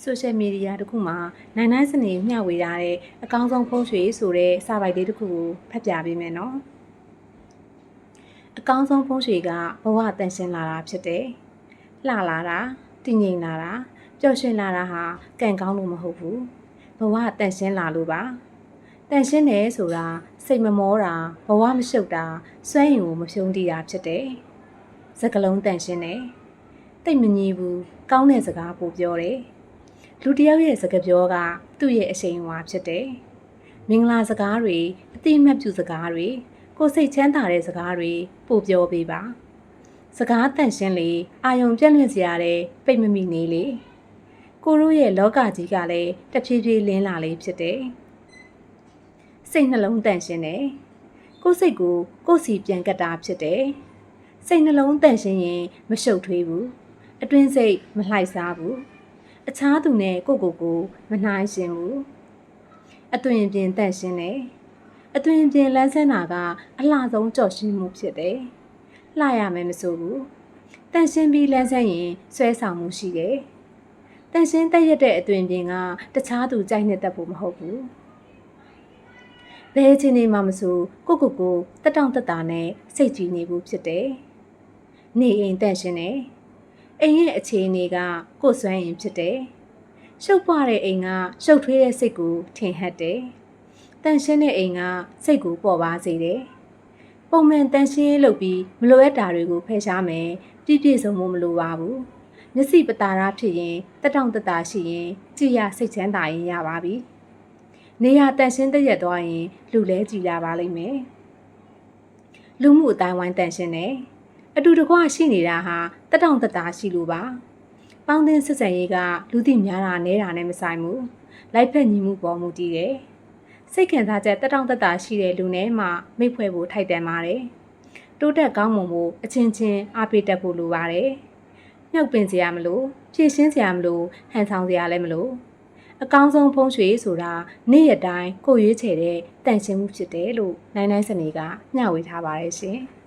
ဆိုရှယ်မီဒီယာတစ်ခုမှာနိုင်နိုင်စနေမျှဝေရတဲ့အကောင်းဆုံးဖုန်းရွှေဆိုတဲ့စာပိုက်လေးတစ်ခုကိုဖတ်ပြပေးမယ်နော်အကောင်းဆုံးဖုန်းရွှေကဘဝတန်ရှင်းလာတာဖြစ်တယ်လှလာတာတည်ငြိမ်လာတာပျော်ရွှင်လာတာဟာကံကောင်းလို့မဟုတ်ဘူးဘဝတန်ရှင်းလာလို့ပါတန်ရှင်းတယ်ဆိုတာစိတ်မမောတာဘဝမရှုပ်တာစွမ်းရည်ကိုမဖြုံးတိတာဖြစ်တယ်စကလုံးတန်ရှင်းတယ်တိတ်မငြီးဘူးကောင်းတဲ့စကားပို့ပြောတယ်လူတယောက်ရဲ့စကားပြောကသူ့ရဲ့အရှိန်အဝါဖြစ်တယ်။မင်္ဂလာစကားတွေအတိအမှတ်ပြုစကားတွေကိုယ်စိတ်ချမ်းသာတဲ့စကားတွေပို့ပြောပေးပါ။စကားတန့်ရှင်းလေအာယုံပြည့်လွင့်စရာတဲ့ပိတ်မမိနေလေ။ကိုတို့ရဲ့လောကကြီးကလည်းတဖြည်းဖြည်းလင်းလာလေဖြစ်တယ်။စိတ်နှလုံးတန့်ရှင်းတယ်။ကိုယ်စိတ်ကိုကိုယ်စီပြန်ကတ်တာဖြစ်တယ်။စိတ်နှလုံးတန့်ရှင်းရင်မရှုပ်ထွေးဘူး။အတွင်းစိတ်မလှိုက်စားဘူး။အခြားသူနဲ့ကိုမနှိုင်းရှင်ဘူးအသွင်ပြင်တန့်ရှင်းတယ်အသွင်ပြင်လန်းဆန်းတာကအလှဆုံးကြော့ရှင်းမှုဖြစ်တယ်လှရမယ်မဆိုဘူးတန့်ရှင်းပြီးလန်းဆန်းရင်ဆွဲဆောင်မှုရှိတယ်တန့်ရှင်းတက်ရက်တဲ့အသွင်ပြင်ကတခြားသူကြိုက်နှစ်သက်ဖို့မဟုတ်ဘူးဘယ်ချင်းနေမှမဆိုကိုတက်တောင့်တက်တာနဲ့စိတ်ကြည်နေဖို့ဖြစ်တယ်နေအိမ်တန့်ရှင်းတယ်အိမ်ရဲ့အခြေအနေကကိုယ်စွမ်းရင်ဖြစ်တယ်။ရှုပ်ပွားတဲ့အိမ်ကရှုပ်ထွေးတဲ့စိတ်ကိုထင်ဟပ်တယ်။တန်ရှင်းတဲ့အိမ်ကစိတ်ကိုပေါ်ပါစေတယ်။ပုံမှန်တန်ရှင်းရေးလုပ်ပြီးမလိုအပ်တာတွေကိုဖယ်ရှားမယ်။ပြည့်စုံမှုမလိုပါဘူး။မျက်စိပတာရဖြစ်ရင်တက်တောင့်တက်တာရှိရင်ကြည်ရစိတ်ချမ်းသာရင်ရပါပြီ။နေရတန်ရှင်းတရက်သွားရင်လူလဲကြည်လာပါလိမ့်မယ်။လူမှုအတိုင်းဝိုင်းတန်ရှင်းတယ်။အတူတကွရှိနေတာဟာတက်တောင့်တက်တာရှိလို့ပါပေါင်းတင်ဆက်ဆံရေးကလူသိများတာနဲတာနဲ့မဆိုင်ဘူးလိုက်ဖက်ညီမှုပေါ်မူတည်တယ်စိတ်ခံစားချက်တက်တောင့်တက်တာရှိတဲ့လူနဲ့မှမိတ်ဖွဲ့ဖို့ထိုက်တန်ပါတယ်တိုးတက်ကောင်းမွန်ဖို့အချင်းချင်းအားပေးတတ်ဖို့လိုပါတယ်မြုပ်ပင်စရာမလိုဖြည့်ရှင်းစရာမလိုဟန်ဆောင်စရာလည်းမလိုအကောင်းဆုံးဖုံးရွှေဆိုတာနေ့ရက်တိုင်းကိုရွေးချယ်တဲ့တန်ရှင်းမှုဖြစ်တယ်လို့နိုင်နိုင်စနေကမျှဝေထားပါတယ်ရှင်